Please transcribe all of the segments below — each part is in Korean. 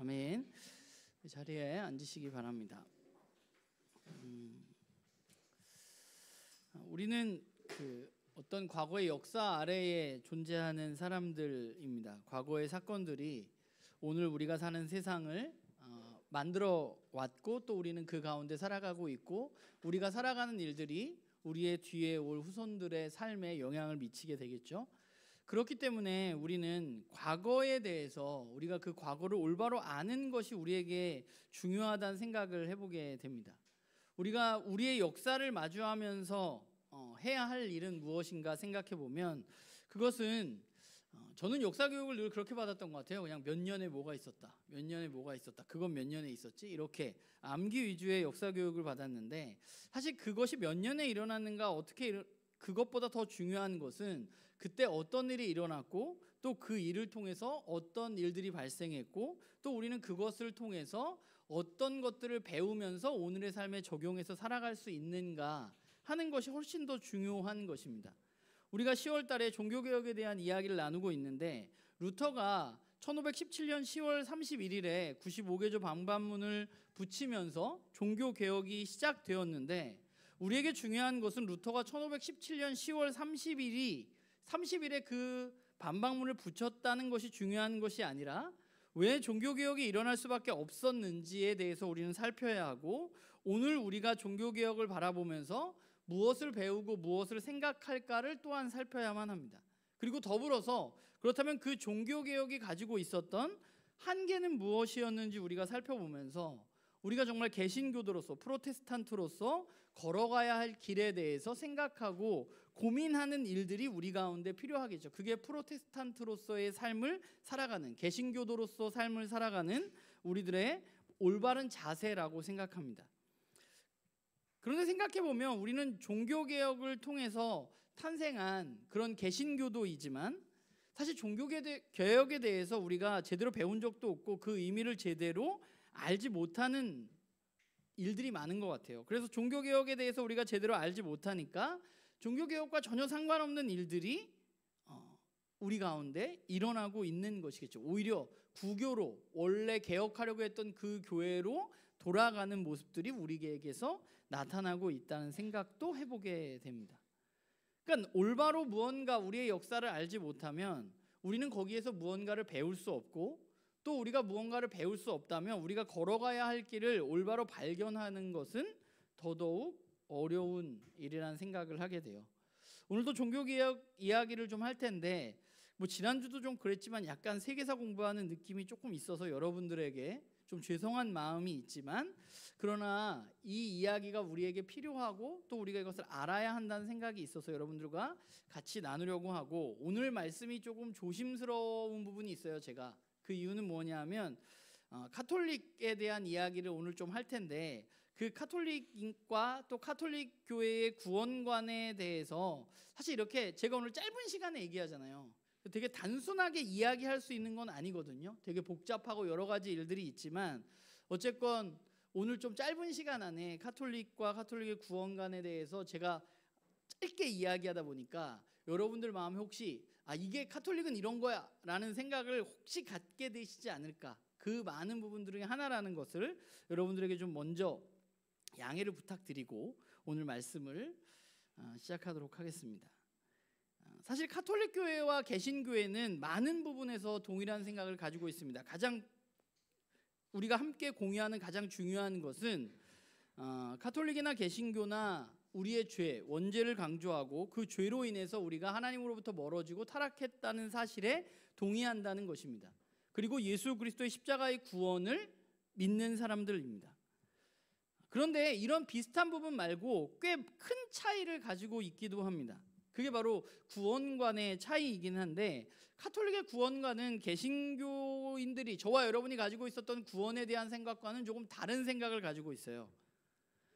아멘. 자리에 앉으시기 바랍니다. 우리는 어떤 과거의 역사 아래에 존재하는 사람들입니다. 과거의 사건들이 오늘 우리가 사는 세상을 만들어 왔고, 또 우리는 그 가운데 살아가고 있고, 우리가 살아가는 일들이 우리의 뒤에 올 후손들의 삶에 영향을 미치게 되겠죠. 그렇기 때문에 우리는 과거에 대해서 우리가 그 과거를 올바로 아는 것이 우리에게 중요하다는 생각을 해보게 됩니다. 우리가 우리의 역사를 마주하면서 해야 할 일은 무엇인가 생각해 보면, 그것은 저는 역사 교육을 늘 그렇게 받았던 것 같아요. 그냥 몇 년에 뭐가 있었다, 몇 년에 뭐가 있었다, 그건 몇 년에 있었지, 이렇게 암기 위주의 역사 교육을 받았는데, 사실 그것이 몇 년에 일어났는가, 어떻게 그것보다 더 중요한 것은 그때 어떤 일이 일어났고, 또 그 일을 통해서 어떤 일들이 발생했고, 또 우리는 그것을 통해서 어떤 것들을 배우면서 오늘의 삶에 적용해서 살아갈 수 있는가 하는 것이 훨씬 더 중요한 것입니다. 우리가 10월 달에 종교개혁에 대한 이야기를 나누고 있는데, 루터가 1517년 10월 31일에 95개조 방반문을 붙이면서 종교개혁이 시작되었는데, 우리에게 중요한 것은 루터가 1517년 10월 30일에 그 반박문을 붙였다는 것이 중요한 것이 아니라, 왜 종교개혁이 일어날 수밖에 없었는지에 대해서 우리는 살펴야 하고, 오늘 우리가 종교개혁을 바라보면서 무엇을 배우고 무엇을 생각할까를 또한 살펴야만 합니다. 그리고 더불어서 그렇다면 그 종교개혁이 가지고 있었던 한계는 무엇이었는지 우리가 살펴보면서, 우리가 정말 개신교도로서, 프로테스탄트로서 걸어가야 할 길에 대해서 생각하고 고민하는 일들이 우리 가운데 필요하겠죠. 그게 프로테스탄트로서의 삶을 살아가는, 개신교도로서 삶을 살아가는 우리들의 올바른 자세라고 생각합니다. 그런데 생각해보면 우리는 종교개혁을 통해서 탄생한 그런 개신교도이지만, 사실 종교개혁에 대해서 우리가 제대로 배운 적도 없고 그 의미를 제대로 알지 못하는 일들이 많은 것 같아요. 그래서 종교개혁에 대해서 우리가 제대로 알지 못하니까 종교개혁과 전혀 상관없는 일들이 우리 가운데 일어나고 있는 것이겠죠. 오히려 구교로, 원래 개혁하려고 했던 그 교회로 돌아가는 모습들이 우리에게서 나타나고 있다는 생각도 해보게 됩니다. 그러니까 올바로 무언가 우리의 역사를 알지 못하면 우리는 거기에서 무언가를 배울 수 없고, 또 우리가 무언가를 배울 수 없다면 우리가 걸어가야 할 길을 올바로 발견하는 것은 더더욱 어려운 일이라는 생각을 하게 돼요. 오늘도 종교개혁 이야기를 좀 할 텐데, 지난주도 좀 그랬지만 약간 세계사 공부하는 느낌이 조금 있어서 여러분들에게 좀 죄송한 마음이 있지만, 그러나 이 이야기가 우리에게 필요하고 또 우리가 이것을 알아야 한다는 생각이 있어서 여러분들과 같이 나누려고 하고, 오늘 말씀이 조금 조심스러운 부분이 있어요. 제가 그 이유는 뭐냐면, 카톨릭에 대한 이야기를 오늘 좀 할 텐데, 그 카톨릭과 또 카톨릭 교회의 구원관에 대해서 사실 이렇게 제가 오늘 짧은 시간에 얘기하잖아요. 되게 단순하게 이야기할 수 있는 건 아니거든요. 되게 복잡하고 여러 가지 일들이 있지만, 어쨌건 오늘 좀 짧은 시간 안에 카톨릭과 카톨릭의 구원관에 대해서 제가 짧게 이야기하다 보니까 여러분들 마음에 혹시 이게 카톨릭은 이런 거야 라는 생각을 혹시 갖게 되시지 않을까, 그 많은 부분들 중에 하나라는 것을 여러분들에게 좀 먼저 양해를 부탁드리고 오늘 말씀을 시작하도록 하겠습니다. 사실 카톨릭 교회와 개신교회는 많은 부분에서 동일한 생각을 가지고 있습니다. 가장 우리가 함께 공유하는 가장 중요한 것은 카톨릭이나 개신교나 우리의 죄, 원죄를 강조하고 그 죄로 인해서 우리가 하나님으로부터 멀어지고 타락했다는 사실에 동의한다는 것입니다. 그리고 예수 그리스도의 십자가의 구원을 믿는 사람들입니다. 그런데 이런 비슷한 부분 말고 꽤 큰 차이를 가지고 있기도 합니다. 그게 바로 구원관의 차이이긴 한데, 카톨릭의 구원관은 개신교인들이, 저와 여러분이 가지고 있었던 구원에 대한 생각과는 조금 다른 생각을 가지고 있어요.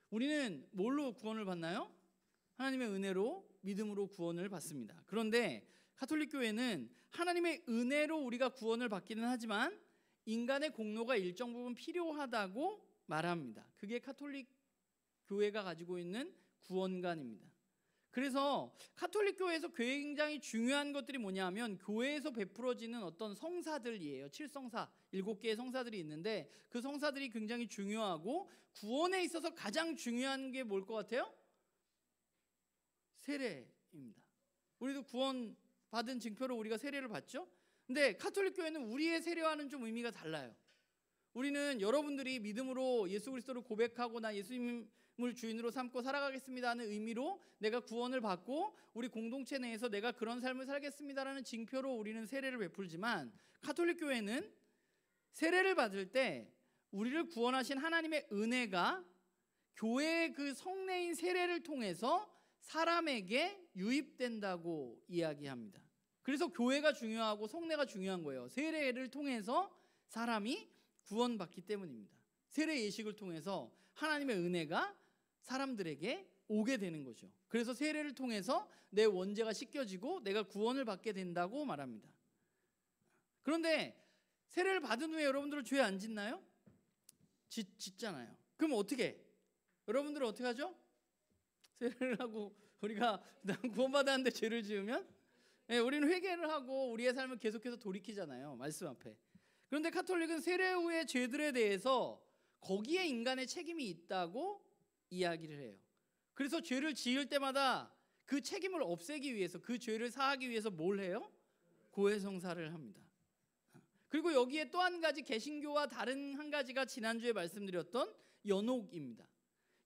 우리는 뭘로 구원을 받나요? 하나님의 은혜로, 믿음으로 구원을 받습니다. 그런데 카톨릭 교회는 하나님의 은혜로 우리가 구원을 받기는 하지만 인간의 공로가 일정 부분 필요하다고 말합니다. 그게 카톨릭 교회가 가지고 있는 구원관입니다. 그래서 가톨릭 교회에서 굉장히 중요한 것들이 뭐냐면 교회에서 베풀어지는 어떤 성사들이에요. 7성사, 7개의 성사들이 있는데 그 성사들이 굉장히 중요하고 구원에 있어서 가장 중요한 게 뭘 것 같아요? 세례입니다. 우리도 구원 받은 증표로 우리가 세례를 받죠. 근데 가톨릭 교회는 우리의 세례와는 좀 의미가 달라요. 우리는 여러분들이 믿음으로 예수 그리스도를 고백하고 나 예수님을 주인으로 삼고 살아가겠습니다 하는 의미로 내가 구원을 받고 우리 공동체 내에서 내가 그런 삶을 살겠습니다라는 징표로 우리는 세례를 베풀지만 가톨릭 교회는 세례를 받을 때 우리를 구원하신 하나님의 은혜가 교회의 그 성례인 세례를 통해서 사람에게 유입된다고 이야기합니다. 그래서 교회가 중요하고 성례가 중요한 거예요. 세례를 통해서 사람이 구원받기 때문입니다. 세례 예식을 통해서 하나님의 은혜가 사람들에게 오게 되는 거죠. 그래서 세례를 통해서 내 원죄가 씻겨지고 내가 구원을 받게 된다고 말합니다. 그런데 세례를 받은 후에 여러분들은 죄 안 짓나요? 짓잖아요. 그럼 어떻게 해? 여러분들은 어떻게 하죠? 세례를 하고 우리가 구원받았는데 죄를 지으면 우리는 회개를 하고 우리의 삶을 계속해서 돌이키잖아요. 말씀 앞에. 그런데 가톨릭은 세례 후의 죄들에 대해서 거기에 인간의 책임이 있다고 이야기를 해요. 그래서 죄를 지을 때마다 그 책임을 없애기 위해서 그 죄를 사하기 위해서 뭘 해요? 고해성사를 합니다. 그리고 여기에 또 한 가지 개신교와 다른 한 가지가 지난주에 말씀드렸던 연옥입니다.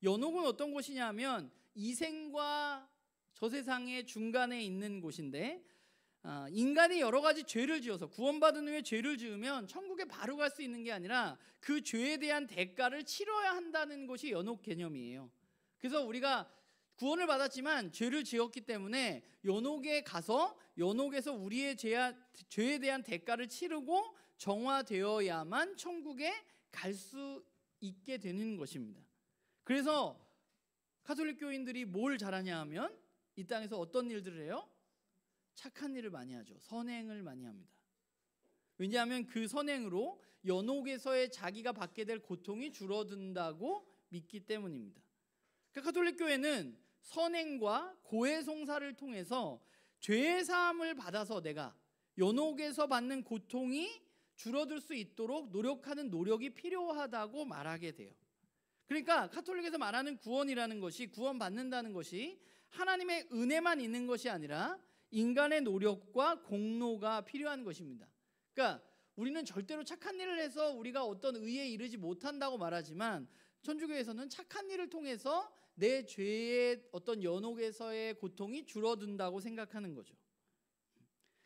연옥은 어떤 곳이냐면 이생과 저세상의 중간에 있는 곳인데 인간이 여러 가지 죄를 지어서 구원받은 후에 죄를 지으면 천국에 바로 갈 수 있는 게 아니라 그 죄에 대한 대가를 치러야 한다는 것이 연옥 개념이에요. 그래서 우리가 구원을 받았지만 죄를 지었기 때문에 연옥에 가서 연옥에서 우리의 죄에 대한 대가를 치르고 정화되어야만 천국에 갈 수 있게 되는 것입니다. 그래서 가톨릭 교인들이 뭘 잘하냐 하면 이 땅에서 어떤 일들을 해요? 착한 일을 많이 하죠. 선행을 많이 합니다. 왜냐하면 그 선행으로 연옥에서의 자기가 받게 될 고통이 줄어든다고 믿기 때문입니다. 그러니까 가톨릭 교회는 선행과 고해성사를 통해서 죄의 사함을 받아서 내가 연옥에서 받는 고통이 줄어들 수 있도록 노력하는 노력이 필요하다고 말하게 돼요. 그러니까 가톨릭에서 말하는 구원이라는 것이, 구원받는다는 것이 하나님의 은혜만 있는 것이 아니라 인간의 노력과 공로가 필요한 것입니다. 그러니까 우리는 절대로 착한 일을 해서 우리가 어떤 의에 이르지 못한다고 말하지만 천주교에서는 착한 일을 통해서 내 죄의 어떤 연옥에서의 고통이 줄어든다고 생각하는 거죠.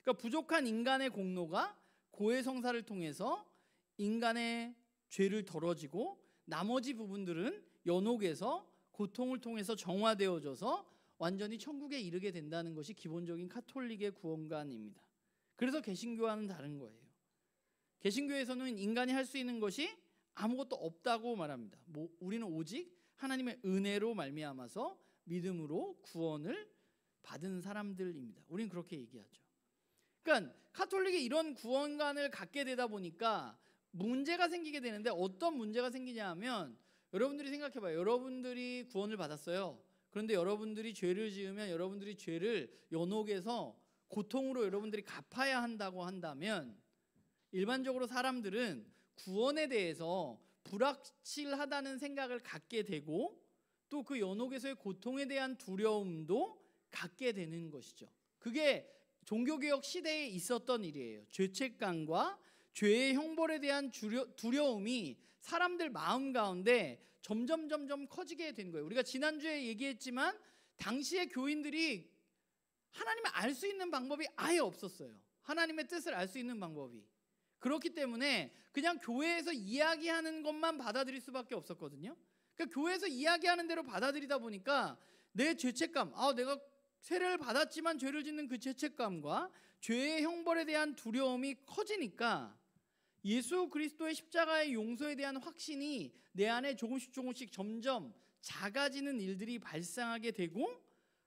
그러니까 부족한 인간의 공로가 고해성사를 통해서 인간의 죄를 덜어지고 나머지 부분들은 연옥에서 고통을 통해서 정화되어져서 완전히 천국에 이르게 된다는 것이 기본적인 가톨릭의 구원관입니다. 그래서 개신교와는 다른 거예요. 개신교에서는 인간이 할 수 있는 것이 아무것도 없다고 말합니다. 우리는 오직 하나님의 은혜로 말미암아서 믿음으로 구원을 받은 사람들입니다. 우리는 그렇게 얘기하죠. 그러니까 가톨릭이 이런 구원관을 갖게 되다 보니까 문제가 생기게 되는데 어떤 문제가 생기냐 하면 여러분들이 생각해봐요. 여러분들이 구원을 받았어요. 그런데 여러분들이 죄를 지으면 여러분들이 죄를 연옥에서 고통으로 여러분들이 갚아야 한다고 한다면 일반적으로 사람들은 구원에 대해서 불확실하다는 생각을 갖게 되고 또 그 연옥에서의 고통에 대한 두려움도 갖게 되는 것이죠. 그게 종교개혁 시대에 있었던 일이에요. 죄책감과 죄의 형벌에 대한 두려움이 사람들 마음 가운데 점점 커지게 된 거예요. 우리가 지난주에 얘기했지만 당시의 교인들이 하나님을 알 수 있는 방법이 아예 없었어요. 하나님의 뜻을 알 수 있는 방법이. 그렇기 때문에 그냥 교회에서 이야기하는 것만 받아들일 수밖에 없었거든요. 그러니까 교회에서 이야기하는 대로 받아들이다 보니까 내 죄책감, 내가 세례를 받았지만 죄를 짓는 그 죄책감과 죄의 형벌에 대한 두려움이 커지니까 예수 그리스도의 십자가의 용서에 대한 확신이 내 안에 조금씩 점점 작아지는 일들이 발생하게 되고,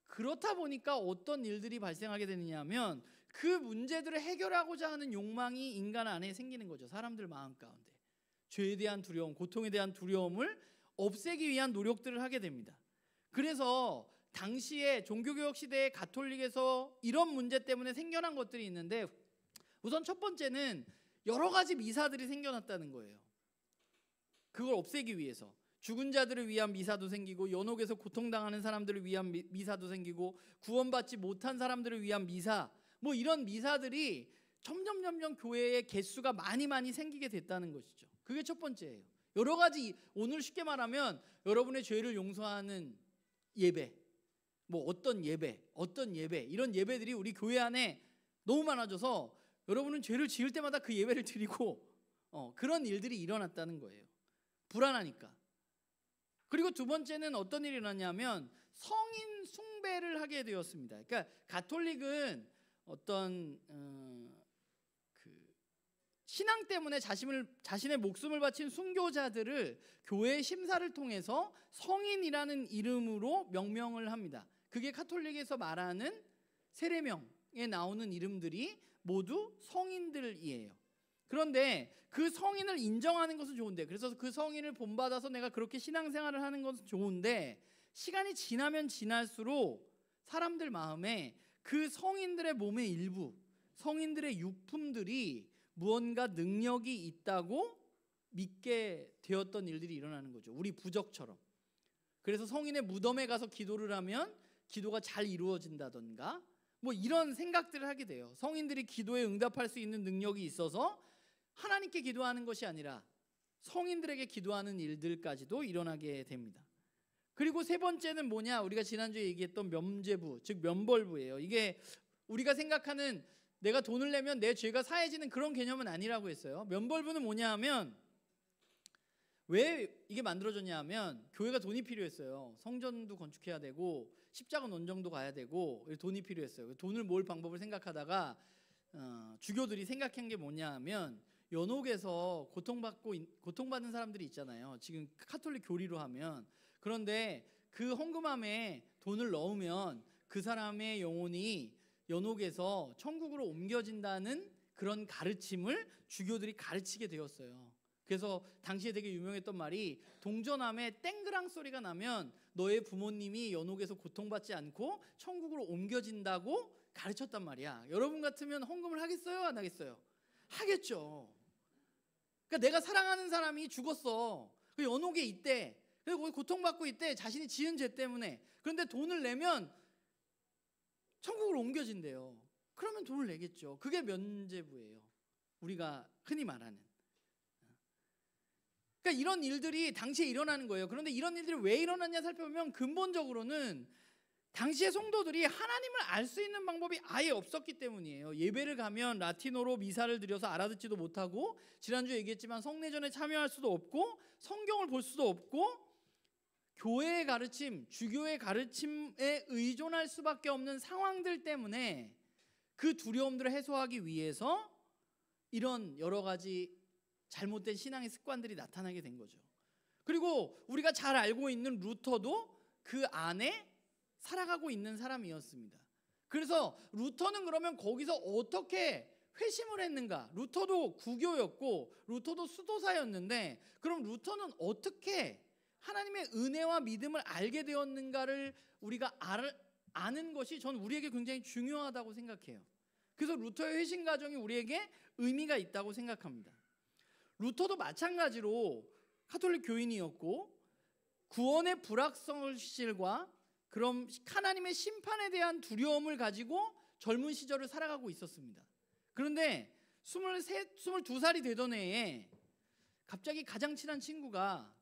그렇다 보니까 어떤 일들이 발생하게 되느냐 하면 그 문제들을 해결하고자 하는 욕망이 인간 안에 생기는 거죠. 사람들 마음 가운데 죄에 대한 두려움, 고통에 대한 두려움을 없애기 위한 노력들을 하게 됩니다. 그래서 당시에 종교개혁 시대의 가톨릭에서 이런 문제 때문에 생겨난 것들이 있는데, 우선 첫 번째는 여러 가지 미사들이 생겨났다는 거예요. 그걸 없애기 위해서 죽은 자들을 위한 미사도 생기고, 연옥에서 고통당하는 사람들을 위한 미사도 생기고, 구원받지 못한 사람들을 위한 미사, 뭐 이런 미사들이 점점 교회의 개수가 많이 생기게 됐다는 것이죠. 그게 첫 번째예요. 여러 가지, 오늘 쉽게 말하면 여러분의 죄를 용서하는 예배, 뭐 어떤 예배 이런 예배들이 우리 교회 안에 너무 많아져서 여러분은 죄를 지을 때마다 그 예배를 드리고 그런 일들이 일어났다는 거예요. 불안하니까. 그리고 두 번째는 어떤 일이 일어났냐면 성인 숭배를 하게 되었습니다. 그러니까 가톨릭은 어떤 신앙 때문에 자신의 목숨을 바친 순교자들을 교회 심사를 통해서 성인이라는 이름으로 명명을 합니다. 그게 가톨릭에서 말하는 세례명에 나오는 이름들이 모두 성인들이에요. 그런데 그 성인을 인정하는 것은 좋은데, 그래서 그 성인을 본받아서 내가 그렇게 신앙생활을 하는 것은 좋은데, 시간이 지나면 지날수록 사람들 마음에 그 성인들의 몸의 일부, 성인들의 유품들이 무언가 능력이 있다고 믿게 되었던 일들이 일어나는 거죠. 우리 부적처럼. 그래서 성인의 무덤에 가서 기도를 하면 기도가 잘 이루어진다던가 뭐 이런 생각들을 하게 돼요. 성인들이 기도에 응답할 수 있는 능력이 있어서 하나님께 기도하는 것이 아니라 성인들에게 기도하는 일들까지도 일어나게 됩니다. 그리고 세 번째는 뭐냐? 우리가 지난주에 얘기했던 면죄부, 즉 면벌부예요. 이게 우리가 생각하는 내가 돈을 내면 내 죄가 사해지는 그런 개념은 아니라고 했어요. 면벌부는 뭐냐 하면, 왜 이게 만들어졌냐 하면 교회가 돈이 필요했어요. 성전도 건축해야 되고 십자가 논정도 가야 되고 돈이 필요했어요. 돈을 모을 방법을 생각하다가 주교들이 생각한 게 뭐냐 하면, 연옥에서 고통받는 사람들이 있잖아요. 지금 카톨릭 교리로 하면. 그런데 그 헌금함에 돈을 넣으면 그 사람의 영혼이 연옥에서 천국으로 옮겨진다는 그런 가르침을 주교들이 가르치게 되었어요. 그래서 당시에 되게 유명했던 말이, 동전함에 땡그랑 소리가 나면 너의 부모님이 연옥에서 고통받지 않고 천국으로 옮겨진다고 가르쳤단 말이야. 여러분 같으면 헌금을 하겠어요? 안 하겠어요? 하겠죠. 그러니까 내가 사랑하는 사람이 죽었어. 그 연옥에 있대. 그리고 거기 고통받고 있대. 자신이 지은 죄 때문에. 그런데 돈을 내면 천국으로 옮겨진대요. 그러면 돈을 내겠죠. 그게 면죄부예요. 우리가 흔히 말하는. 그러니까 이런 일들이 당시에 일어나는 거예요. 그런데 이런 일들이 왜 일어났냐 살펴보면, 근본적으로는 당시의 성도들이 하나님을 알 수 있는 방법이 아예 없었기 때문이에요. 예배를 가면 라틴어로 미사를 드려서 알아듣지도 못하고, 지난주에 얘기했지만 성례전에 참여할 수도 없고, 성경을 볼 수도 없고, 교회의 가르침, 주교의 가르침에 의존할 수밖에 없는 상황들 때문에 그 두려움들을 해소하기 위해서 이런 여러 가지 잘못된 신앙의 습관들이 나타나게 된 거죠. 그리고 우리가 잘 알고 있는 루터도 그 안에 살아가고 있는 사람이었습니다. 그래서 루터는 그러면 거기서 어떻게 회심을 했는가? 루터도 구교였고 루터도 수도사였는데, 그럼 루터는 어떻게 하나님의 은혜와 믿음을 알게 되었는가를 우리가 아는 것이 전 우리에게 굉장히 중요하다고 생각해요. 그래서 루터의 회심 과정이 우리에게 의미가 있다고 생각합니다. 루터도 마찬가지로 가톨릭 교인이었고, 구원의 불확실성과 그럼 하나님의 심판에 대한 두려움을 가지고 젊은 시절을 살아가고 있었습니다. 그런데 22살이 되던 해에 갑자기 가장 친한 친구가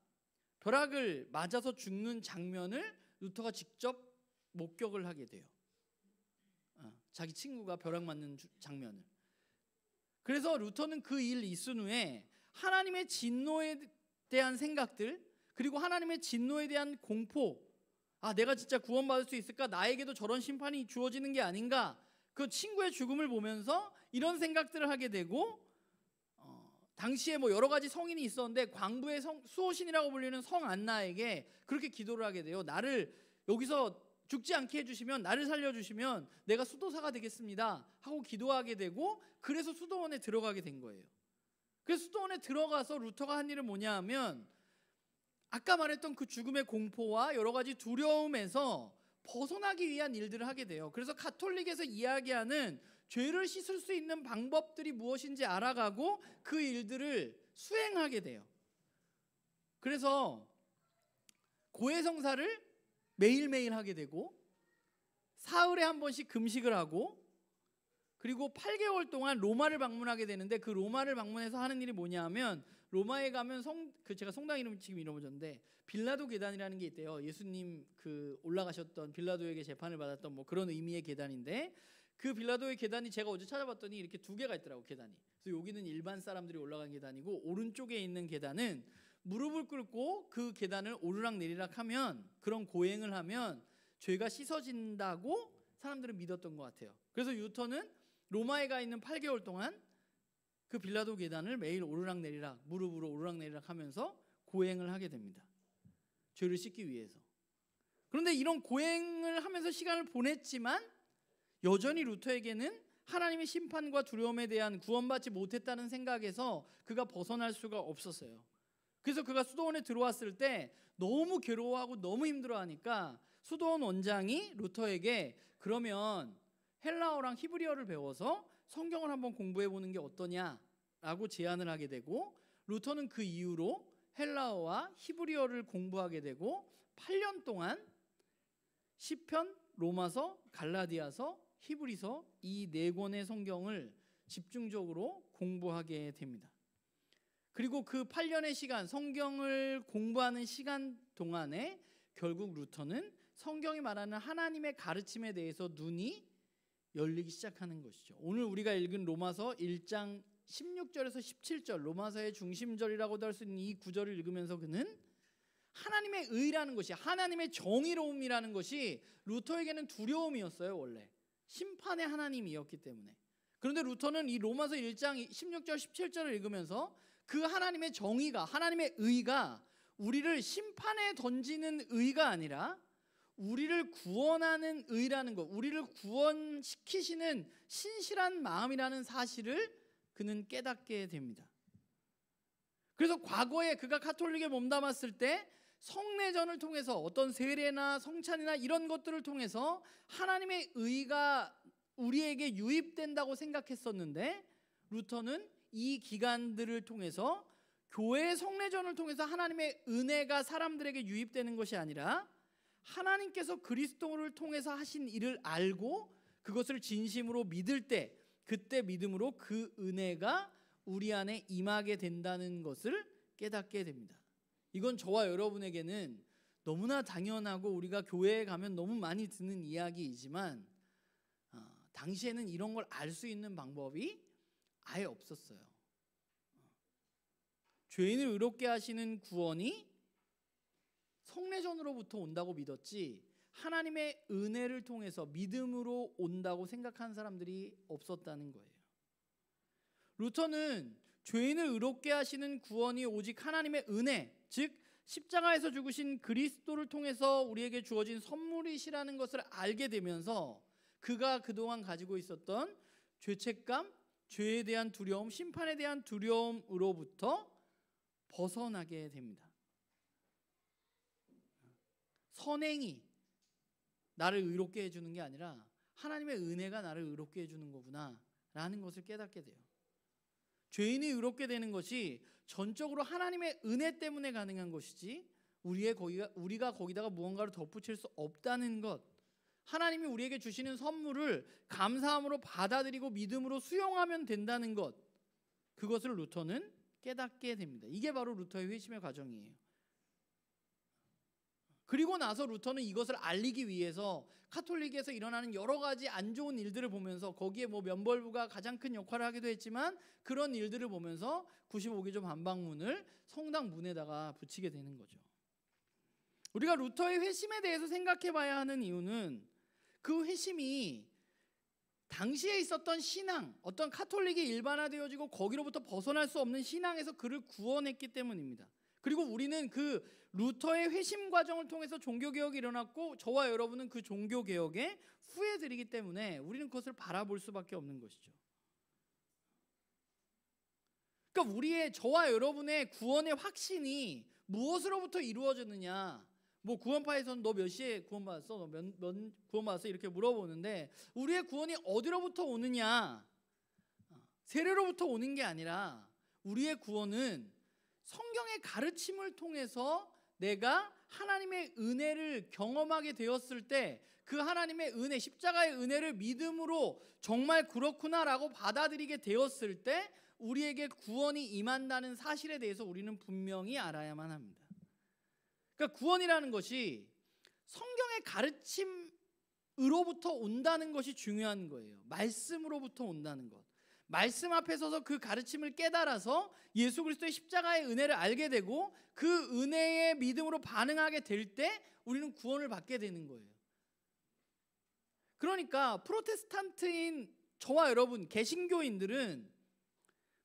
벼락을 맞아서 죽는 장면을 루터가 직접 목격을 하게 돼요. 자기 친구가 벼락 맞는 장면을. 그래서 루터는 그 일 있은 후에 하나님의 진노에 대한 생각들, 그리고 하나님의 진노에 대한 공포, 내가 진짜 구원받을 수 있을까? 나에게도 저런 심판이 주어지는 게 아닌가? 그 친구의 죽음을 보면서 이런 생각들을 하게 되고, 당시에 뭐 여러 가지 성인이 있었는데 광부의 수호신이라고 불리는 성 안나에게 그렇게 기도를 하게 돼요. 나를 여기서 죽지 않게 해주시면, 나를 살려주시면 내가 수도사가 되겠습니다 하고 기도하게 되고, 그래서 수도원에 들어가게 된 거예요. 그래서 수도원에 들어가서 루터가 한 일은 뭐냐 하면, 아까 말했던 그 죽음의 공포와 여러 가지 두려움에서 벗어나기 위한 일들을 하게 돼요. 그래서 가톨릭에서 이야기하는 죄를 씻을 수 있는 방법들이 무엇인지 알아가고 그 일들을 수행하게 돼요. 그래서 고해성사를 매일매일 하게 되고 사흘에 한 번씩 금식을 하고 그리고 8개월 동안 로마를 방문하게 되는데 그 로마를 방문해서 하는 일이 뭐냐 하면 로마에 가면 제가 성당 이름 지금 잃어버렸는데 빌라도 계단이라는 게 있대요. 예수님 그 올라가셨던 빌라도에게 재판을 받았던 뭐 그런 의미의 계단인데 그 빌라도의 계단이 제가 어제 찾아봤더니 이렇게 두 개가 있더라고 계단이. 그래서 여기는 일반 사람들이 올라간 계단이고 오른쪽에 있는 계단은 무릎을 꿇고 그 계단을 오르락 내리락 하면 그런 고행을 하면 죄가 씻어진다고 사람들은 믿었던 것 같아요. 그래서 유터는 로마에 가 있는 8개월 동안 그 빌라도 계단을 매일 오르락 내리락 무릎으로 오르락 내리락 하면서 고행을 하게 됩니다. 죄를 씻기 위해서. 그런데 이런 고행을 하면서 시간을 보냈지만 여전히 루터에게는 하나님의 심판과 두려움에 대한 구원받지 못했다는 생각에서 그가 벗어날 수가 없었어요. 그래서 그가 수도원에 들어왔을 때 너무 괴로워하고 너무 힘들어하니까 수도원 원장이 루터에게 그러면 헬라어랑 히브리어를 배워서 성경을 한번 공부해 보는 게 어떠냐라고 제안을 하게 되고 루터는 그 이후로 헬라어와 히브리어를 공부하게 되고 8년 동안 시편, 로마서, 갈라디아서, 히브리서 이 4권의 성경을 집중적으로 공부하게 됩니다. 그리고 그 8년의 시간 성경을 공부하는 시간 동안에 결국 루터는 성경이 말하는 하나님의 가르침에 대해서 눈이 열리기 시작하는 것이죠. 오늘 우리가 읽은 로마서 1장 16절에서 17절 로마서의 중심절이라고도 할 수 있는 이 구절을 읽으면서 그는 하나님의 의라는 것이 하나님의 정의로움이라는 것이 루터에게는 두려움이었어요. 원래 심판의 하나님이었기 때문에. 그런데 루터는 이 로마서 1장 16절 17절을 읽으면서 그 하나님의 정의가 하나님의 의가 우리를 심판에 던지는 의가 아니라 우리를 구원하는 의라는 것, 우리를 구원시키시는 신실한 마음이라는 사실을 그는 깨닫게 됩니다. 그래서 과거에 그가 가톨릭에 몸담았을 때 성례전을 통해서 어떤 세례나 성찬이나 이런 것들을 통해서 하나님의 의가 우리에게 유입된다고 생각했었는데 루터는 이 기간들을 통해서 교회의 성례전을 통해서 하나님의 은혜가 사람들에게 유입되는 것이 아니라 하나님께서 그리스도를 통해서 하신 일을 알고 그것을 진심으로 믿을 때 그때 믿음으로 그 은혜가 우리 안에 임하게 된다는 것을 깨닫게 됩니다. 이건 저와 여러분에게는 너무나 당연하고 우리가 교회에 가면 너무 많이 듣는 이야기이지만 당시에는 이런 걸 알 수 있는 방법이 아예 없었어요. 죄인을 의롭게 하시는 구원이 성례전으로부터 온다고 믿었지 하나님의 은혜를 통해서 믿음으로 온다고 생각하는 사람들이 없었다는 거예요. 루터는 죄인을 의롭게 하시는 구원이 오직 하나님의 은혜, 즉 십자가에서 죽으신 그리스도를 통해서 우리에게 주어진 선물이시라는 것을 알게 되면서 그가 그동안 가지고 있었던 죄책감, 죄에 대한 두려움, 심판에 대한 두려움으로부터 벗어나게 됩니다. 선행이 나를 의롭게 해주는 게 아니라 하나님의 은혜가 나를 의롭게 해주는 거구나 라는 것을 깨닫게 돼요. 죄인이 의롭게 되는 것이 전적으로 하나님의 은혜 때문에 가능한 것이지 우리가 거기다가 무언가를 덧붙일 수 없다는 것, 하나님이 우리에게 주시는 선물을 감사함으로 받아들이고 믿음으로 수용하면 된다는 것, 그것을 루터는 깨닫게 됩니다. 이게 바로 루터의 회심의 과정이에요. 그리고 나서 루터는 이것을 알리기 위해서 가톨릭에서 일어나는 여러 가지 안 좋은 일들을 보면서 거기에 뭐 면벌부가 가장 큰 역할을 하기도 했지만 그런 일들을 보면서 95기조 반박문을 성당 문에다가 붙이게 되는 거죠. 우리가 루터의 회심에 대해서 생각해 봐야 하는 이유는 그 회심이 당시에 있었던 신앙, 어떤 가톨릭이 일반화되어지고 거기로부터 벗어날 수 없는 신앙에서 그를 구원했기 때문입니다. 그리고 우리는 그 루터의 회심 과정을 통해서 종교개혁이 일어났고 저와 여러분은 그 종교개혁의 후예들이기 때문에 우리는 그것을 바라볼 수밖에 없는 것이죠. 그러니까 저와 여러분의 구원의 확신이 무엇으로부터 이루어졌느냐, 뭐 구원파에서는 너 몇 시에 구원받았어? 너 몇 구원받았어? 이렇게 물어보는데 우리의 구원이 어디로부터 오느냐? 세례로부터 오는 게 아니라 우리의 구원은 성경의 가르침을 통해서 내가 하나님의 은혜를 경험하게 되었을 때 그 하나님의 은혜, 십자가의 은혜를 믿음으로 정말 그렇구나라고 받아들이게 되었을 때 우리에게 구원이 임한다는 사실에 대해서 우리는 분명히 알아야만 합니다. 그러니까 구원이라는 것이 성경의 가르침으로부터 온다는 것이 중요한 거예요. 말씀으로부터 온다는 것. 말씀 앞에 서서 그 가르침을 깨달아서 예수 그리스도의 십자가의 은혜를 알게 되고 그 은혜의 믿음으로 반응하게 될 때 우리는 구원을 받게 되는 거예요. 그러니까 프로테스탄트인 저와 여러분, 개신교인들은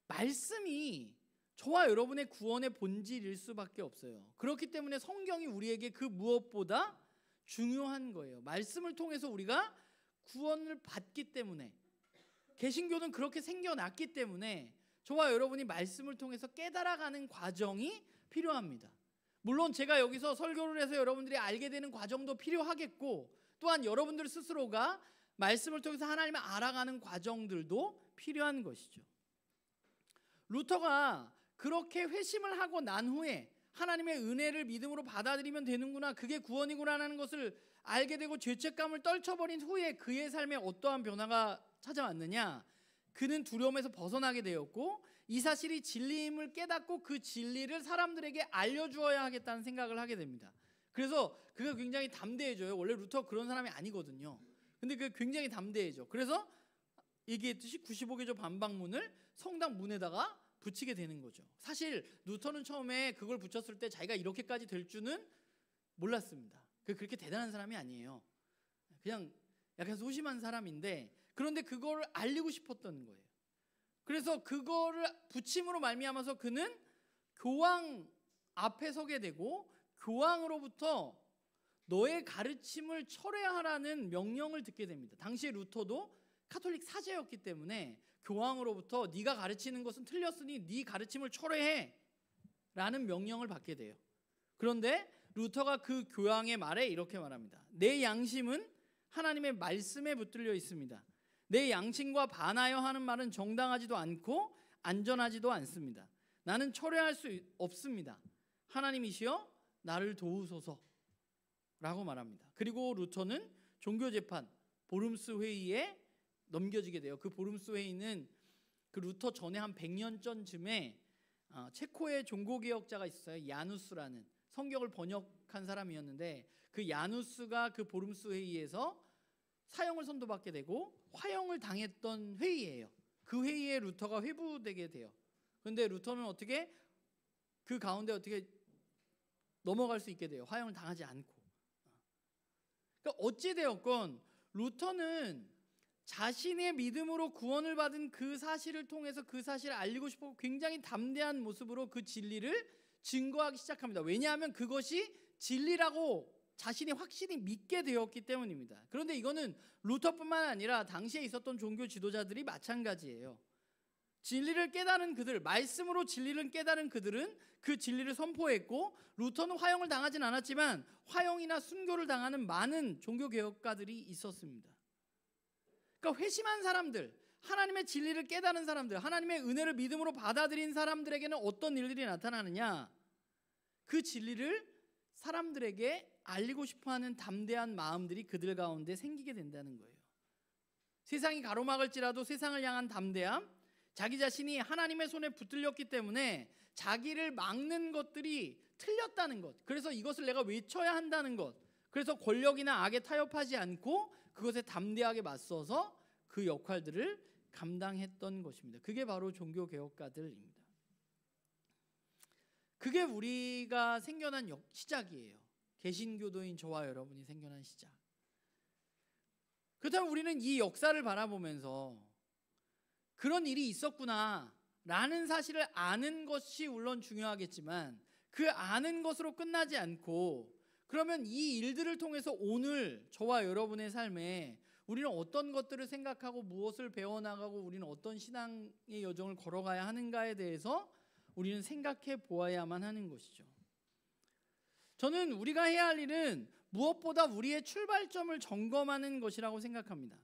말씀이 저와 여러분의 구원의 본질일 수밖에 없어요. 그렇기 때문에 성경이 우리에게 그 무엇보다 중요한 거예요. 말씀을 통해서 우리가 구원을 받기 때문에, 개신교는 그렇게 생겨났기 때문에 저와 여러분이 말씀을 통해서 깨달아가는 과정이 필요합니다. 물론 제가 여기서 설교를 해서 여러분들이 알게 되는 과정도 필요하겠고, 또한 여러분들 스스로가 말씀을 통해서 하나님을 알아가는 과정들도 필요한 것이죠. 루터가 그렇게 회심을 하고 난 후에 하나님의 은혜를 믿음으로 받아들이면 되는구나, 그게 구원이구나라는 것을 알게 되고 죄책감을 떨쳐버린 후에 그의 삶에 어떠한 변화가 찾아왔느냐? 그는 두려움에서 벗어나게 되었고 이 사실이 진리임을 깨닫고 그 진리를 사람들에게 알려주어야 하겠다는 생각을 하게 됩니다. 그래서 그가 굉장히 담대해져요. 원래 루터 그런 사람이 아니거든요. 근데 그가 굉장히 담대해져. 그래서 얘기했듯이 95개조 반박문을 성당 문에다가 붙이게 되는 거죠. 사실 루터는 처음에 그걸 붙였을 때 자기가 이렇게까지 될 줄은 몰랐습니다. 그렇게 대단한 사람이 아니에요. 그냥 약간 소심한 사람인데, 그런데 그거를 알리고 싶었던 거예요. 그래서 그거를 붙임으로 말미암아서 그는 교황 앞에 서게 되고 교황으로부터 너의 가르침을 철회하라는 명령을 듣게 됩니다. 당시에 루터도 카톨릭 사제였기 때문에 교황으로부터 네가 가르치는 것은 틀렸으니 네 가르침을 철회해 라는 명령을 받게 돼요. 그런데 루터가 그 교황의 말에 이렇게 말합니다. 내 양심은 하나님의 말씀에 붙들려 있습니다. 내 양심과 반하여 하는 말은 정당하지도 않고 안전하지도 않습니다. 나는 철회할 수 없습니다. 하나님이시여 나를 도우소서 라고 말합니다. 그리고 루터는 종교재판 보름스 회의에 넘겨지게 돼요. 그 보름스 회의는 그 루터 전에 한 100년 전쯤에 체코의 종교개혁자가 있었어요. 야누스라는 성경을 번역한 사람이었는데, 그 야누스가 그 보름스 회의에서 사형을 선고받게 되고 화형을 당했던 회의예요. 그 회의에 루터가 회부되게 돼요. 그런데 루터는 어떻게 그 가운데 어떻게 넘어갈 수 있게 돼요. 화형을 당하지 않고. 그러니까 어찌되었건 루터는 자신의 믿음으로 구원을 받은 그 사실을 통해서 그 사실을 알리고 싶어 굉장히 담대한 모습으로 그 진리를 증거하기 시작합니다. 왜냐하면 그것이 진리라고 자신이 확실히 믿게 되었기 때문입니다. 그런데 이거는 루터뿐만 아니라 당시에 있었던 종교 지도자들이 마찬가지예요. 진리를 깨달은 그들, 말씀으로 진리를 깨달은 그들은 그 진리를 선포했고, 루터는 화형을 당하진 않았지만 화형이나 순교를 당하는 많은 종교개혁가들이 있었습니다. 그러니까 회심한 사람들, 하나님의 진리를 깨달은 사람들, 하나님의 은혜를 믿음으로 받아들인 사람들에게는 어떤 일들이 나타나느냐? 그 진리를 사람들에게 알리고 싶어하는 담대한 마음들이 그들 가운데 생기게 된다는 거예요. 세상이 가로막을지라도 세상을 향한 담대함, 자기 자신이 하나님의 손에 붙들렸기 때문에 자기를 막는 것들이 틀렸다는 것, 그래서 이것을 내가 외쳐야 한다는 것, 그래서 권력이나 악에 타협하지 않고 그것에 담대하게 맞서서 그 역할들을 감당했던 것입니다. 그게 바로 종교개혁가들입니다. 그게 우리가 생겨난 시작이에요. 개신교도인 저와 여러분이 생겨난 시작. 그렇다면 우리는 이 역사를 바라보면서 그런 일이 있었구나 라는 사실을 아는 것이 물론 중요하겠지만, 그 아는 것으로 끝나지 않고 그러면 이 일들을 통해서 오늘 저와 여러분의 삶에 우리는 어떤 것들을 생각하고 무엇을 배워나가고 우리는 어떤 신앙의 여정을 걸어가야 하는가에 대해서 우리는 생각해 보아야만 하는 것이죠. 저는 우리가 해야 할 일은 무엇보다 우리의 출발점을 점검하는 것이라고 생각합니다.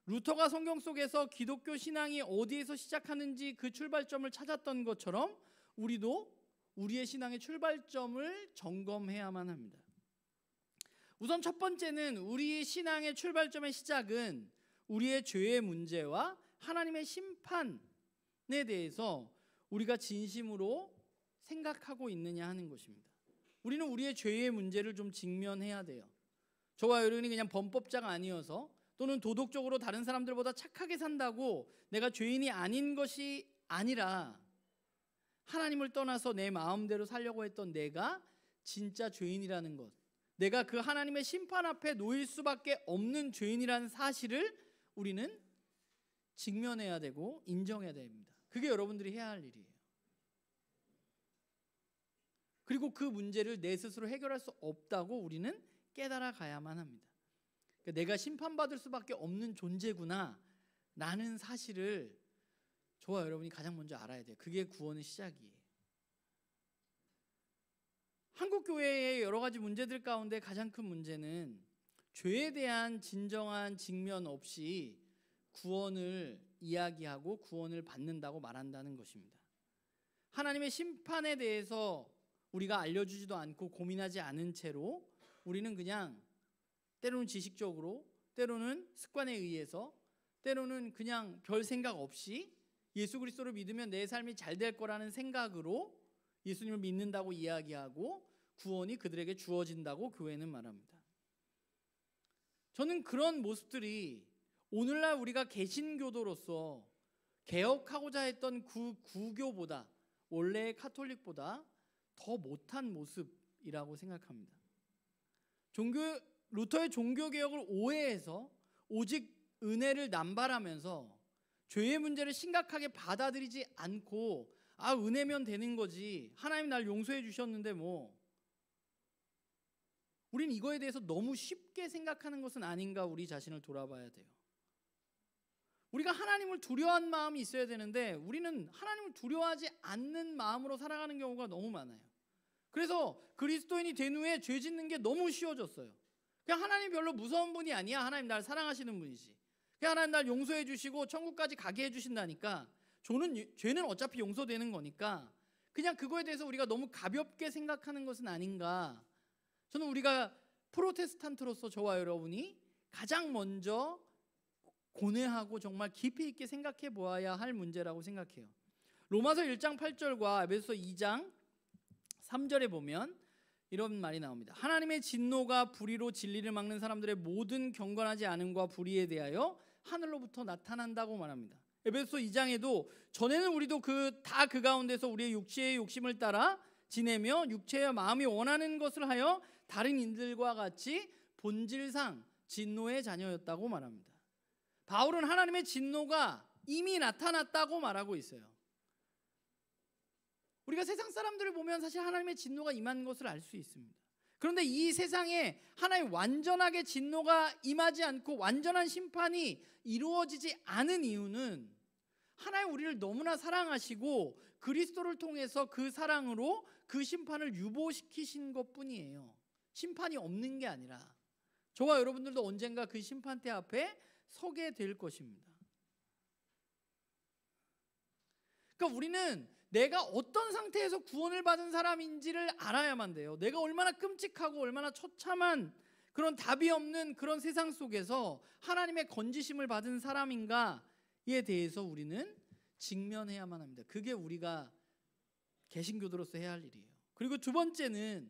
루터가 성경 속에서 기독교 신앙이 어디에서 시작하는지 그 출발점을 찾았던 것처럼 우리도 우리의 신앙의 출발점을 점검해야만 합니다. 우선 첫 번째는 우리 신앙의 출발점의 시작은 우리의 죄의 문제와 하나님의 심판에 대해서 우리가 진심으로 생각하고 있느냐 하는 것입니다. 우리는 우리의 죄의 문제를 좀 직면해야 돼요. 저와 여러분이 그냥 범법자가 아니어서 또는 도덕적으로 다른 사람들보다 착하게 산다고 내가 죄인이 아닌 것이 아니라 하나님을 떠나서 내 마음대로 살려고 했던 내가 진짜 죄인이라는 것, 내가 그 하나님의 심판 앞에 놓일 수밖에 없는 죄인이라는 사실을 우리는 직면해야 되고 인정해야 됩니다. 그게 여러분들이 해야 할 일이에요. 그리고 그 문제를 내 스스로 해결할 수 없다고 우리는 깨달아 가야만 합니다. 그러니까 내가 심판받을 수밖에 없는 존재구나 라는 사실을 저와 여러분이 가장 먼저 알아야 돼요. 그게 구원의 시작이에요. 한국 교회의 여러 가지 문제들 가운데 가장 큰 문제는 죄에 대한 진정한 직면 없이 구원을 이야기하고 구원을 받는다고 말한다는 것입니다. 하나님의 심판에 대해서 우리가 알려주지도 않고 고민하지 않은 채로 우리는 그냥 때로는 지식적으로, 때로는 습관에 의해서, 때로는 그냥 별 생각 없이 예수 그리스도를 믿으면 내 삶이 잘 될 거라는 생각으로 예수님을 믿는다고 이야기하고 구원이 그들에게 주어진다고 교회는 말합니다. 저는 그런 모습들이 오늘날 우리가 개신교도로서 개혁하고자 했던 그 구교보다, 원래의 카톨릭보다 더 못한 모습이라고 생각합니다. 루터의 종교개혁을 오해해서 오직 은혜를 남발하면서 죄의 문제를 심각하게 받아들이지 않고 은혜면 되는 거지, 하나님 날 용서해 주셨는데 우린 이거에 대해서 너무 쉽게 생각하는 것은 아닌가 우리 자신을 돌아봐야 돼요. 우리가 하나님을 두려워하는 마음이 있어야 되는데 우리는 하나님을 두려워하지 않는 마음으로 살아가는 경우가 너무 많아요. 그래서 그리스도인이 된 후에 죄 짓는 게 너무 쉬워졌어요. 그냥 하나님 별로 무서운 분이 아니야. 하나님 날 사랑하시는 분이지. 그냥 하나님 날 용서해 주시고 천국까지 가게 해주신다니까, 죄는 어차피 용서되는 거니까 그냥 그거에 대해서 우리가 너무 가볍게 생각하는 것은 아닌가. 저는 우리가 프로테스탄트로서 저와 여러분이 가장 먼저 고뇌하고 정말 깊이 있게 생각해 보아야 할 문제라고 생각해요. 로마서 1장 8절과 에베소서 2장 3절에 보면 이런 말이 나옵니다. 하나님의 진노가 불의로 진리를 막는 사람들의 모든 경건하지 않음과 불의에 대하여 하늘로부터 나타난다고 말합니다. 에베소서 2장에도 전에는 우리도 그 가운데서 우리의 육체의 욕심을 따라 지내며 육체와 마음이 원하는 것을 하여 다른 인들과 같이 본질상 진노의 자녀였다고 말합니다. 바울은 하나님의 진노가 이미 나타났다고 말하고 있어요. 우리가 세상 사람들을 보면 사실 하나님의 진노가 임한 것을 알 수 있습니다. 그런데 이 세상에 하나님 완전하게 진노가 임하지 않고 완전한 심판이 이루어지지 않은 이유는 하나님 우리를 너무나 사랑하시고 그리스도를 통해서 그 사랑으로 그 심판을 유보시키신 것뿐이에요. 심판이 없는 게 아니라 저와 여러분들도 언젠가 그 심판대 앞에 서게 될 것입니다. 그러니까 우리는 내가 어떤 상태에서 구원을 받은 사람인지를 알아야만 돼요. 내가 얼마나 끔찍하고 얼마나 처참한 그런 답이 없는 그런 세상 속에서 하나님의 건지심을 받은 사람인가에 대해서 우리는 직면해야만 합니다. 그게 우리가 개신교도로서 해야 할 일이에요. 그리고 두 번째는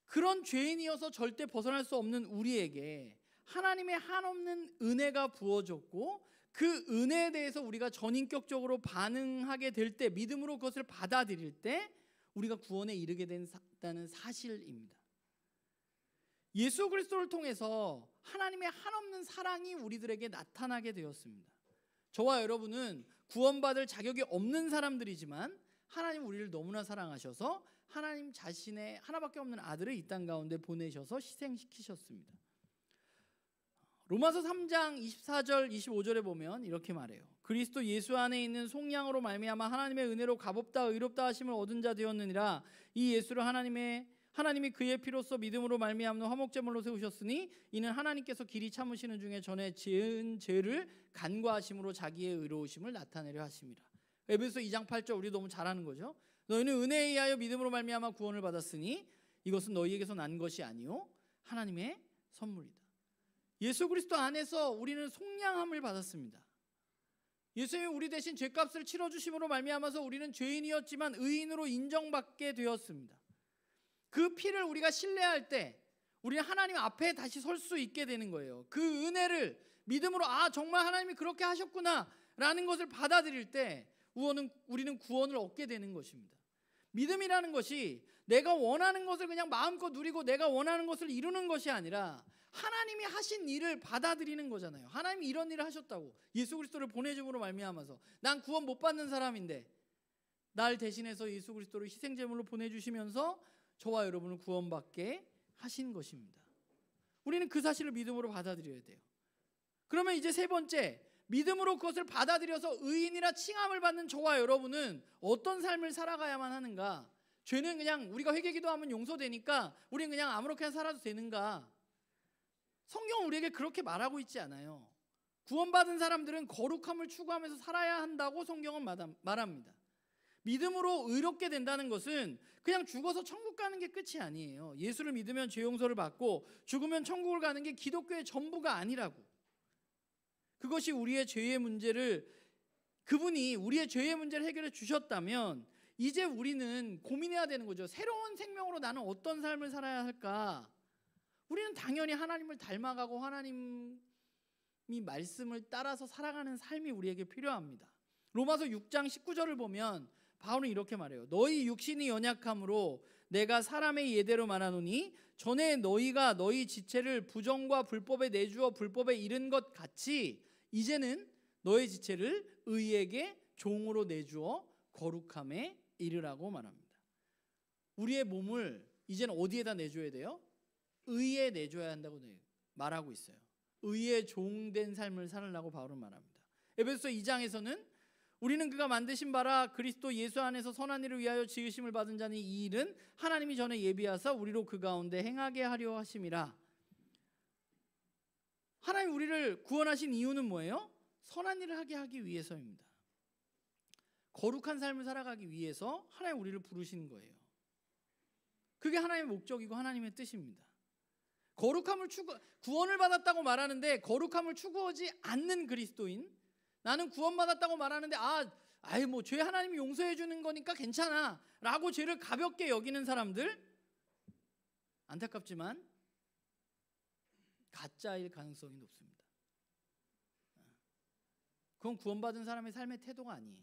그런 죄인이어서 절대 벗어날 수 없는 우리에게 하나님의 한없는 은혜가 부어졌고 그 은혜에 대해서 우리가 전인격적으로 반응하게 될 때, 믿음으로 그것을 받아들일 때 우리가 구원에 이르게 된다는 사실입니다. 예수 그리스도를 통해서 하나님의 한없는 사랑이 우리들에게 나타나게 되었습니다. 저와 여러분은 구원받을 자격이 없는 사람들이지만 하나님 우리를 너무나 사랑하셔서 하나님 자신의 하나밖에 없는 아들을 이 땅 가운데 보내셔서 희생시키셨습니다. 로마서 3장 24절 25절에 보면 이렇게 말해요. 그리스도 예수 안에 있는 속량으로 말미암아 하나님의 은혜로 값없다 의롭다 하심을 얻은 자 되었느니라. 이 예수를 하나님이 그의 피로써 믿음으로 말미암는 화목제물로 세우셨으니 이는 하나님께서 길이 참으시는 중에 전에 지은 죄를 간과하심으로 자기의 의로우심을 나타내려 하심이라. 에베소 2장 8절 우리 너무 잘 아는 거죠. 너희는 은혜에 의하여 믿음으로 말미암아 구원을 받았으니 이것은 너희에게서 난 것이 아니요 하나님의 선물이다. 예수 그리스도 안에서 우리는 속량함을 받았습니다. 예수님이 우리 대신 죄값을 치러주심으로 말미암아서 우리는 죄인이었지만 의인으로 인정받게 되었습니다. 그 피를 우리가 신뢰할 때 우리는 하나님 앞에 다시 설 수 있게 되는 거예요. 그 은혜를 믿음으로 정말 하나님이 그렇게 하셨구나 라는 것을 받아들일 때 우리는 구원을 얻게 되는 것입니다. 믿음이라는 것이 내가 원하는 것을 그냥 마음껏 누리고 내가 원하는 것을 이루는 것이 아니라 하나님이 하신 일을 받아들이는 거잖아요. 하나님이 이런 일을 하셨다고, 예수 그리스도를 보내줌으로 말미암아서 난 구원 못 받는 사람인데 날 대신해서 예수 그리스도를 희생제물로 보내주시면서 저와 여러분을 구원받게 하신 것입니다. 우리는 그 사실을 믿음으로 받아들여야 돼요. 그러면 이제 세 번째, 믿음으로 그것을 받아들여서 의인이라 칭함을 받는 저와 여러분은 어떤 삶을 살아가야만 하는가? 죄는 그냥 우리가 회개기도하면 용서되니까 우리는 그냥 아무렇게나 살아도 되는가? 성경은 우리에게 그렇게 말하고 있지 않아요. 구원받은 사람들은 거룩함을 추구하면서 살아야 한다고 성경은 말합니다. 믿음으로 의롭게 된다는 것은 그냥 죽어서 천국 가는 게 끝이 아니에요. 예수를 믿으면 죄 용서를 받고 죽으면 천국을 가는 게 기독교의 전부가 아니라고. 그것이 우리의 죄의 문제를, 그분이 우리의 죄의 문제를 해결해 주셨다면 이제 우리는 고민해야 되는 거죠. 새로운 생명으로 나는 어떤 삶을 살아야 할까? 우리는 당연히 하나님을 닮아가고 하나님이 말씀을 따라서 살아가는 삶이 우리에게 필요합니다. 로마서 6장 19절을 보면 바울은 이렇게 말해요. 너희 육신이 연약함으로 내가 사람의 예대로 말하노니 전에 너희가 너희 지체를 부정과 불법에 내주어 불법에 이른 것 같이 이제는 너희 지체를 의에게 종으로 내주어 거룩함에 이르라고 말합니다. 우리의 몸을 이제는 어디에다 내줘야 돼요? 의에 내줘야 한다고 말하고 있어요. 의의 종된 삶을 살으라고 바울은 말합니다. 에베소서 2장에서는 우리는 그가 만드신 바라 그리스도 예수 안에서 선한 일을 위하여 지으심을 받은 자니 이 일은 하나님이 전에 예비하사 우리로 그 가운데 행하게 하려 하심이라. 하나님 우리를 구원하신 이유는 뭐예요? 선한 일을 하게 하기 위해서입니다. 거룩한 삶을 살아가기 위해서 하나님 우리를 부르신 거예요. 그게 하나님의 목적이고 하나님의 뜻입니다. 거룩함을 구원을 받았다고 말하는데 거룩함을 추구하지 않는 그리스도인, 나는 구원받았다고 말하는데 뭐 죄 하나님이 용서해 주는 거니까 괜찮아 라고 죄를 가볍게 여기는 사람들, 안타깝지만 가짜일 가능성이 높습니다. 그건 구원받은 사람의 삶의 태도가 아니에요.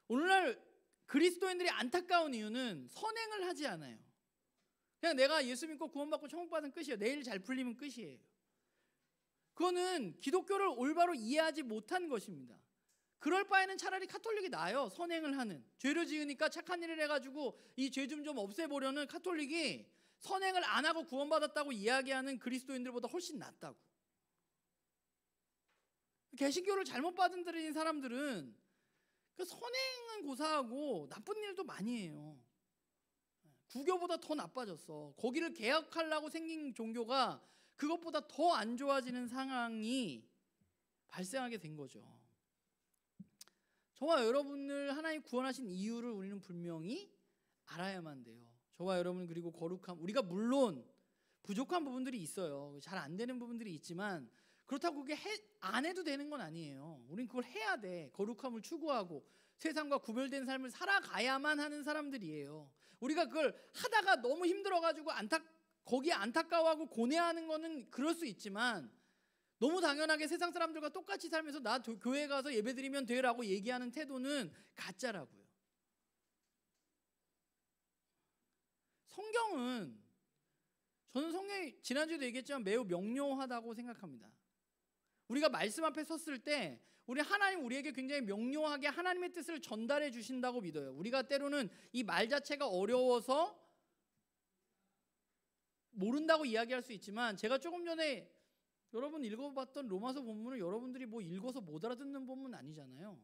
오늘날 그리스도인들이 안타까운 이유는 선행을 하지 않아요. 그냥 내가 예수 믿고 구원받고 천국 받은 끝이에요. 내일 잘 풀리면 끝이에요. 그거는 기독교를 올바로 이해하지 못한 것입니다. 그럴 바에는 차라리 카톨릭이 나아요. 선행을 하는, 죄를 지으니까 착한 일을 해가지고 이 죄 좀 없애보려는 카톨릭이 선행을 안 하고 구원받았다고 이야기하는 그리스도인들보다 훨씬 낫다고. 개신교를 잘못 받아들인 사람들은 그 선행은 고사하고 나쁜 일도 많이 해요. 구교보다 더 나빠졌어. 거기를 개혁하려고 생긴 종교가 그것보다 더 안 좋아지는 상황이 발생하게 된 거죠. 저와 여러분을 하나님 구원하신 이유를 우리는 분명히 알아야만 돼요. 저와 여러분, 그리고 거룩함, 우리가 물론 부족한 부분들이 있어요. 잘 안 되는 부분들이 있지만 그렇다고 그게 안 해도 되는 건 아니에요. 우린 그걸 해야 돼. 거룩함을 추구하고 세상과 구별된 삶을 살아가야만 하는 사람들이에요. 우리가 그걸 하다가 너무 힘들어가지고 거기에 안타까워하고 고뇌하는 거는 그럴 수 있지만, 너무 당연하게 세상 사람들과 똑같이 살면서 나 교회 가서 예배드리면 돼라고 얘기하는 태도는 가짜라고요. 저는 성경이 지난주에도 얘기했지만 매우 명료하다고 생각합니다. 우리가 말씀 앞에 섰을 때 하나님 우리에게 굉장히 명료하게 하나님의 뜻을 전달해 주신다고 믿어요. 우리가 때로는 이 말 자체가 어려워서 모른다고 이야기할 수 있지만, 제가 조금 전에 여러분 읽어봤던 로마서 본문을 여러분들이 뭐 읽어서 못 알아듣는 본문 아니잖아요.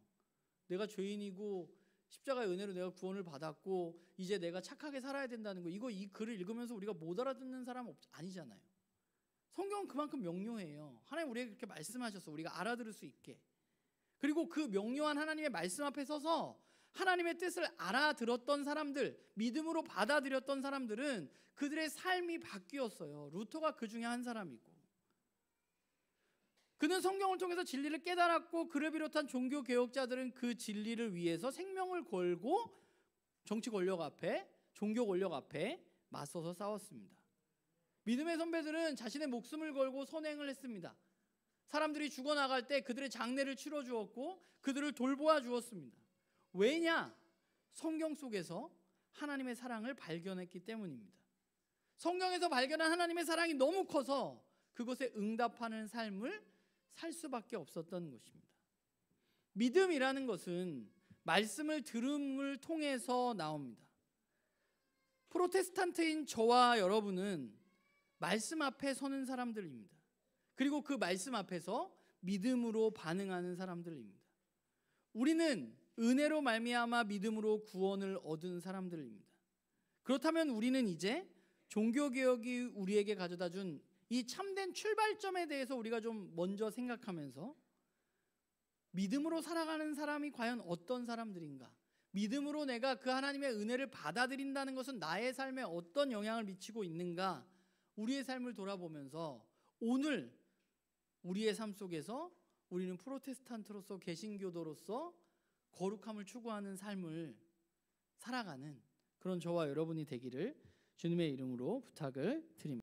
내가 죄인이고 십자가의 은혜로 내가 구원을 받았고 이제 내가 착하게 살아야 된다는 거, 이 글을 읽으면서 우리가 못 알아듣는 사람 아니잖아요. 성경은 그만큼 명료해요. 하나님 우리에게 그렇게 말씀하셔서 우리가 알아들을 수 있게. 그리고 그 명료한 하나님의 말씀 앞에 서서 하나님의 뜻을 알아들었던 사람들, 믿음으로 받아들였던 사람들은 그들의 삶이 바뀌었어요. 루터가 그 중에 한 사람이고, 그는 성경을 통해서 진리를 깨달았고, 그를 비롯한 종교 개혁자들은 그 진리를 위해서 생명을 걸고 정치 권력 앞에, 종교 권력 앞에 맞서서 싸웠습니다. 믿음의 선배들은 자신의 목숨을 걸고 선행을 했습니다. 사람들이 죽어나갈 때 그들의 장례를 치러주었고 그들을 돌보아 주었습니다. 왜냐? 성경 속에서 하나님의 사랑을 발견했기 때문입니다. 성경에서 발견한 하나님의 사랑이 너무 커서 그것에 응답하는 삶을 살 수밖에 없었던 것입니다. 믿음이라는 것은 말씀을 들음을 통해서 나옵니다. 프로테스탄트인 저와 여러분은 말씀 앞에 서는 사람들입니다. 그리고 그 말씀 앞에서 믿음으로 반응하는 사람들입니다. 우리는 은혜로 말미암아 믿음으로 구원을 얻은 사람들입니다. 그렇다면 우리는 이제 종교개혁이 우리에게 가져다준 이 참된 출발점에 대해서 우리가 좀 먼저 생각하면서 믿음으로 살아가는 사람이 과연 어떤 사람들인가? 믿음으로 내가 그 하나님의 은혜를 받아들인다는 것은 나의 삶에 어떤 영향을 미치고 있는가? 우리의 삶을 돌아보면서 오늘 우리의 삶 속에서 우리는 프로테스탄트로서, 개신교도로서 거룩함을 추구하는 삶을 살아가는 그런 저와 여러분이 되기를 주님의 이름으로 부탁을 드립니다.